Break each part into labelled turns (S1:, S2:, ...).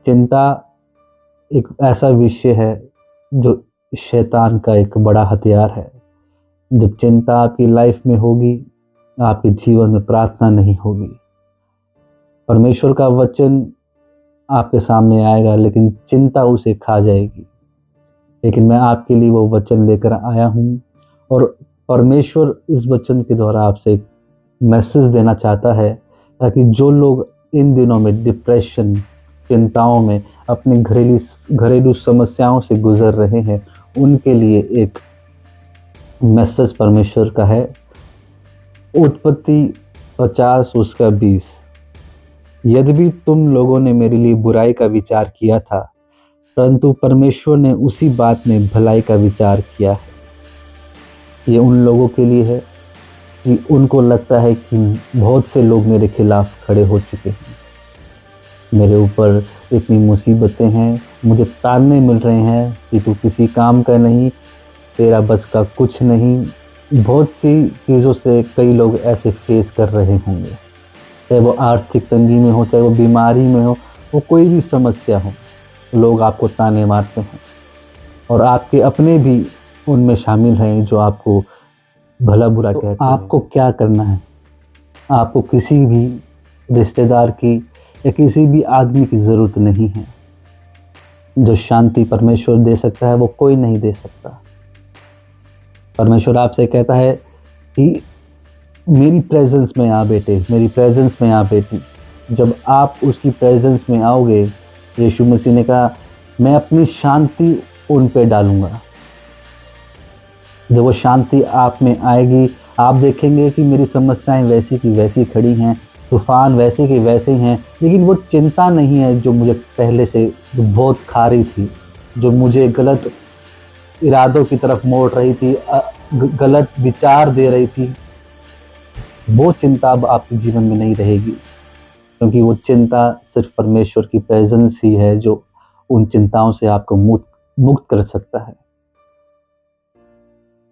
S1: चिंता एक ऐसा विषय है जो शैतान का एक बड़ा हथियार है। जब चिंता आपकी लाइफ में होगी, आपके जीवन में प्रार्थना नहीं होगी। परमेश्वर का वचन आपके सामने आएगा, लेकिन चिंता उसे खा जाएगी। लेकिन मैं आपके लिए वो वचन लेकर आया हूँ, और परमेश्वर इस वचन के द्वारा आपसे एक मैसेज देना चाहता है, ताकि जो लोग इन दिनों में डिप्रेशन, चिंताओं में, अपनी घरेलू समस्याओं से गुजर रहे हैं, उनके लिए एक मैसेज परमेश्वर का है। उत्पत्ति 50 उसका 20, यद्यपि तुम लोगों ने मेरे लिए बुराई का विचार किया था, परंतु परमेश्वर ने उसी बात में भलाई का विचार किया है। ये उन लोगों के लिए है कि उनको लगता है कि बहुत से लोग मेरे खिलाफ खड़े हो चुके हैं, मेरे ऊपर इतनी मुसीबतें हैं, मुझे ताने मिल रहे हैं कि तू किसी काम का नहीं, तेरा बस का कुछ नहीं। बहुत सी चीज़ों से कई लोग ऐसे फेस कर रहे होंगे, चाहे वो आर्थिक तंगी में हो, चाहे वो बीमारी में हो, वो कोई भी समस्या हो, लोग आपको ताने मारते हैं, और आपके अपने भी उनमें शामिल हैं जो आपको भला बुरा कहते हैं। आपको क्या करना है? आपको किसी भी रिश्तेदार की या किसी भी आदमी की ज़रूरत नहीं है। जो शांति परमेश्वर दे सकता है वो कोई नहीं दे सकता। परमेश्वर आपसे कहता है कि मेरी प्रेजेंस में आ बेटे, मेरी प्रेजेंस में आ बेटी। जब आप उसकी प्रेजेंस में आओगे, यीशु मसीह ने कहा मैं अपनी शांति उन पे डालूंगा। जब वो शांति आप में आएगी, आप देखेंगे कि मेरी समस्याएं वैसी की वैसी खड़ी हैं, तूफान वैसे के वैसे हैं, लेकिन वो चिंता नहीं है जो मुझे पहले से बहुत खा रही थी, जो मुझे गलत इरादों की तरफ मोड़ रही थी, गलत विचार दे रही थी। वो चिंता अब आपके जीवन में नहीं रहेगी, क्योंकि वो चिंता सिर्फ परमेश्वर की प्रेजेंस ही है जो उन चिंताओं से आपको मुक्त कर सकता है।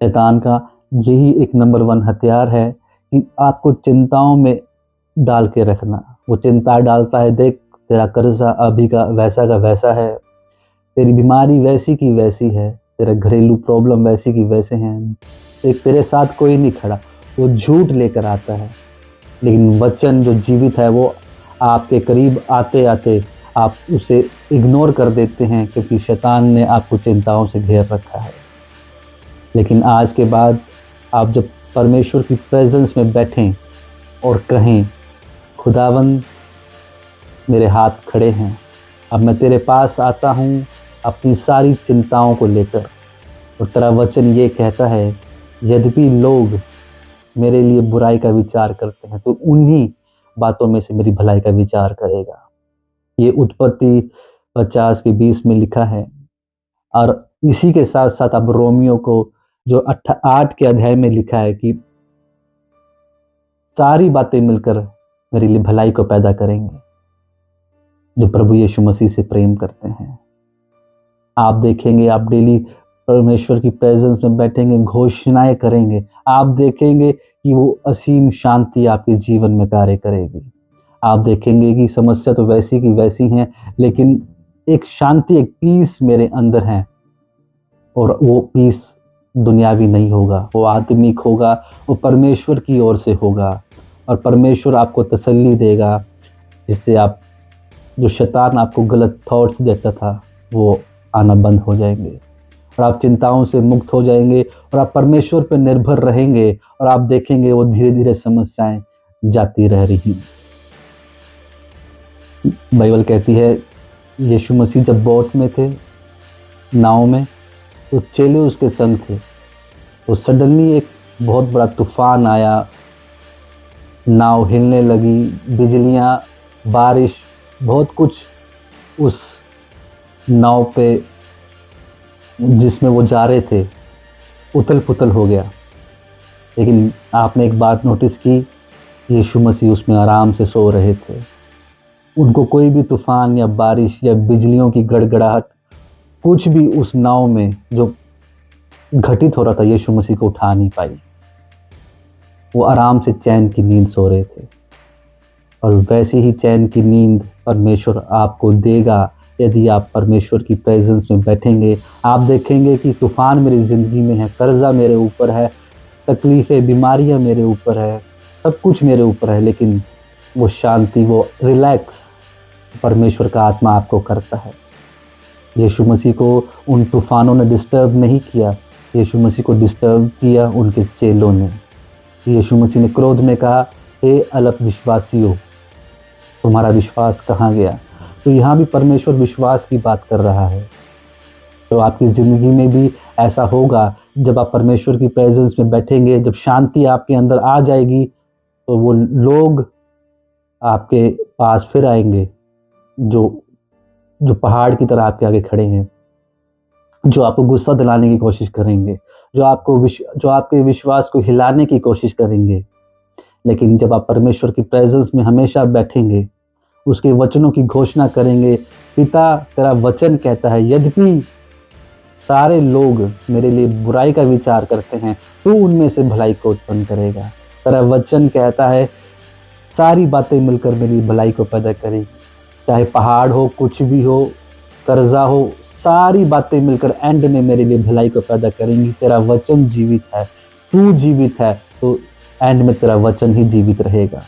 S1: शैतान का यही एक नंबर 1 हथियार है कि आपको चिंताओं में डाल के रखना। वो चिंता डालता है, देख तेरा कर्जा अभी का वैसा है, तेरी बीमारी वैसी की वैसी है, तेरा घरेलू प्रॉब्लम वैसी की वैसे हैं, देख तेरे साथ कोई नहीं खड़ा। वो झूठ लेकर आता है, लेकिन वचन जो जीवित है वो आपके करीब आते आते आप उसे इग्नोर कर देते हैं, क्योंकि शैतान ने आपको चिंताओं से घेर रखा है। लेकिन आज के बाद आप जब परमेश्वर की प्रेजेंस में बैठें और कहें, खुदावंद मेरे हाथ खड़े हैं, अब मैं तेरे पास आता हूँ अपनी सारी चिंताओं को लेकर। और तेरा वचन ये कहता है, यद्यपि लोग मेरे लिए बुराई का विचार करते हैं, तो उन्हीं बातों में से मेरी भलाई का विचार करेगा। ये उत्पत्ति 50 के 20 में लिखा है। और इसी के साथ साथ अब रोमियो को जो 8 के अध्याय में लिखा है कि सारी बातें मिलकर मेरे लिए भलाई को पैदा करेंगे, जो प्रभु यीशु मसीह से प्रेम करते हैं। आप देखेंगे, आप डेली परमेश्वर की प्रेजेंस में बैठेंगे, घोषणाएं करेंगे, आप देखेंगे कि वो असीम शांति आपके जीवन में कार्य करेगी। आप देखेंगे कि समस्या तो वैसी की वैसी हैं, लेकिन एक शांति, एक पीस मेरे अंदर है, और वो पीस दुनियावी नहीं होगा, वो आत्मिक होगा, वो परमेश्वर की ओर से होगा। और परमेश्वर आपको तसल्ली देगा, जिससे आप जो शैतान आपको गलत थॉट्स देता था वो आना बंद हो जाएंगे, और आप चिंताओं से मुक्त हो जाएंगे, और आप परमेश्वर पर निर्भर रहेंगे, और आप देखेंगे वो धीरे धीरे समस्याएं जाती रह रही। बाइबल कहती है यीशु मसीह जब बोट में थे, नाव में, तो चेले उसके संग थे, तो सडनली एक बहुत बड़ा तूफान आया, नाव हिलने लगी, बिजलियां, बारिश, बहुत कुछ उस नाव पे जिसमें वो जा रहे थे उथल पुथल हो गया। लेकिन आपने एक बात नोटिस की, यीशु मसीह उसमें आराम से सो रहे थे। उनको कोई भी तूफान या बारिश या बिजलियों की गड़गड़ाहट, कुछ भी उस नाव में जो घटित हो रहा था, यीशु मसीह को उठा नहीं पाई। वो आराम से चैन की नींद सो रहे थे, और वैसी ही चैन की नींद परमेश्वर आपको देगा, यदि आप परमेश्वर की प्रेजेंस में बैठेंगे, आप देखेंगे कि तूफान मेरी ज़िंदगी में है, कर्जा मेरे ऊपर है, तकलीफ़ें, बीमारियाँ मेरे ऊपर है, सब कुछ मेरे ऊपर है, लेकिन वो शांति, वो रिलैक्स परमेश्वर का आत्मा आपको करता है। यीशु मसीह को उन तूफ़ानों ने डिस्टर्ब नहीं किया, यीशु मसीह को डिस्टर्ब किया उनके चेलों ने। यीशु मसीह ने क्रोध में कहा, हे अल्पविश्वासियों, तुम्हारा विश्वास कहाँ गया? तो यहाँ भी परमेश्वर विश्वास की बात कर रहा है। तो आपकी ज़िंदगी में भी ऐसा होगा, जब आप परमेश्वर की प्रेजेंस में बैठेंगे, जब शांति आपके अंदर आ जाएगी, तो वो लोग आपके पास फिर आएंगे जो पहाड़ की तरह आपके आगे खड़े हैं, जो आपको गुस्सा दिलाने की कोशिश करेंगे, जो आपके विश्वास को हिलाने की कोशिश करेंगे। लेकिन जब आप परमेश्वर की प्रेजेंस में हमेशा बैठेंगे, उसके वचनों की घोषणा करेंगे, पिता तेरा वचन कहता है, यद्यपि सारे लोग मेरे लिए बुराई का विचार करते हैं, तू उनमें से भलाई को उत्पन्न करेगा। तेरा वचन कहता है, सारी बातें मिलकर मेरी भलाई को पैदा करेगी। चाहे पहाड़ हो, कुछ भी हो, कर्जा हो, सारी बातें मिलकर एंड में मेरे लिए भलाई को पैदा करेंगी। तेरा वचन जीवित है, तू जीवित है, तो एंड में तेरा वचन ही जीवित रहेगा।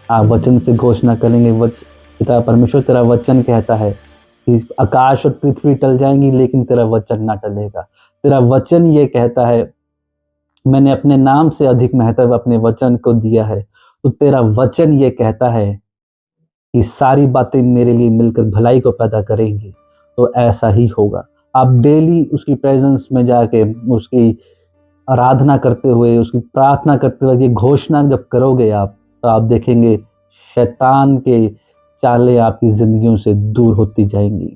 S1: आप वचन से घोषणा करेंगे, पिता परमेश्वर तेरा वचन कहता है कि आकाश और पृथ्वी टल जाएंगी, लेकिन तेरा वचन ना टलेगा। तेरा वचन ये कहता है, मैंने अपने नाम से अधिक महत्व अपने वचन को दिया है। तो तेरा वचन ये कहता है कि सारी बातें मेरे लिए मिलकर भलाई को पैदा करेंगी। तो ऐसा ही होगा। आप डेली उसकी प्रेजेंस में जाके उसकी आराधना करते हुए, उसकी प्रार्थना करते हुए ये घोषणा जब करोगे आप, तो आप देखेंगे शैतान के चालें आपकी ज़िंदगियों से दूर होती जाएंगी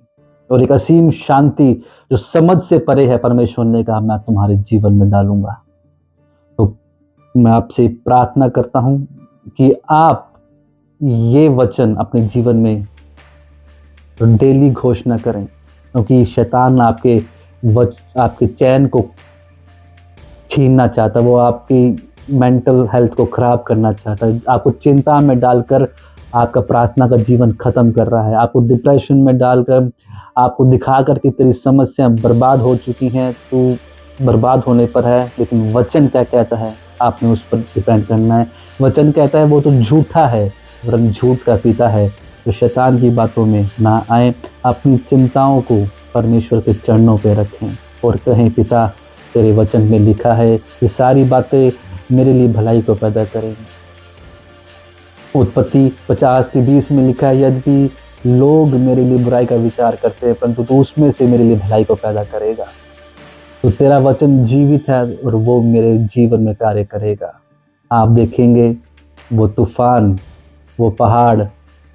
S1: और एक असीम शांति जो समझ से परे है, परमेश्वर ने कहा मैं तुम्हारे जीवन में डालूंगा। तो मैं आपसे प्रार्थना करता हूँ कि आप ये वचन अपने जीवन में डेली घोषणा करें, क्योंकि शैतान आपके चैन को छीनना चाहता है, वो आपकी मेंटल हेल्थ को खराब करना चाहता है, आपको चिंता में डालकर आपका प्रार्थना का जीवन खत्म कर रहा है, आपको डिप्रेशन में डालकर आपको दिखाकर कि तेरी समस्याएं बर्बाद हो चुकी हैं, तू बर्बाद होने पर है। लेकिन वचन क्या कहता है, आपने उस पर डिपेंड करना है। वचन कहता है वो तो झूठा है, वरन झूठ का पिता है, तो शैतान की बातों में ना आए। अपनी चिंताओं को परमेश्वर के चरणों पे रखें और कहें, पिता तेरे वचन में लिखा है कि सारी बातें मेरे लिए भलाई को पैदा करेंगी। उत्पत्ति 50:20 में लिखा है, यदि लोग मेरे लिए बुराई का विचार करते हैं, परंतु तू उसमें से मेरे लिए भलाई को पैदा करेगा। तो तेरा वचन जीवित है और वो मेरे जीवन में कार्य करेगा। आप देखेंगे वो तूफान, वो पहाड़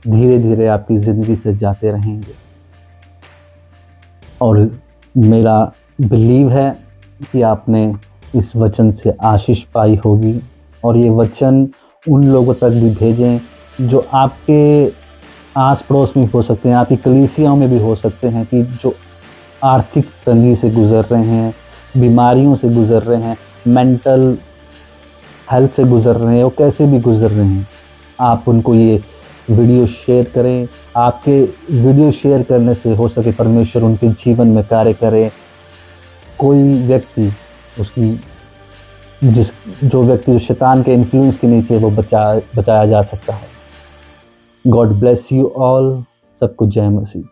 S1: धीरे धीरे आपकी ज़िंदगी से जाते रहेंगे। और मेरा बिलीव है कि आपने इस वचन से आशीष पाई होगी, और ये वचन उन लोगों तक भी भेजें जो आपके आस पड़ोस में हो सकते हैं, आपकी कलीसियाओं में भी हो सकते हैं, कि जो आर्थिक तंगी से गुज़र रहे हैं, बीमारियों से गुज़र रहे हैं, मेंटल हेल्थ से गुज़र रहे हैं, वो कैसे भी गुज़र रहे हैं। आप उनको ये वीडियो शेयर करें। आपके वीडियो शेयर करने से हो सके परमेश्वर उनके जीवन में कार्य करे। कोई व्यक्ति जो व्यक्ति शैतान के इन्फ्लुएंस के नीचे, वो बचाया जा सकता है। God bless you all. सबको जय मसीह।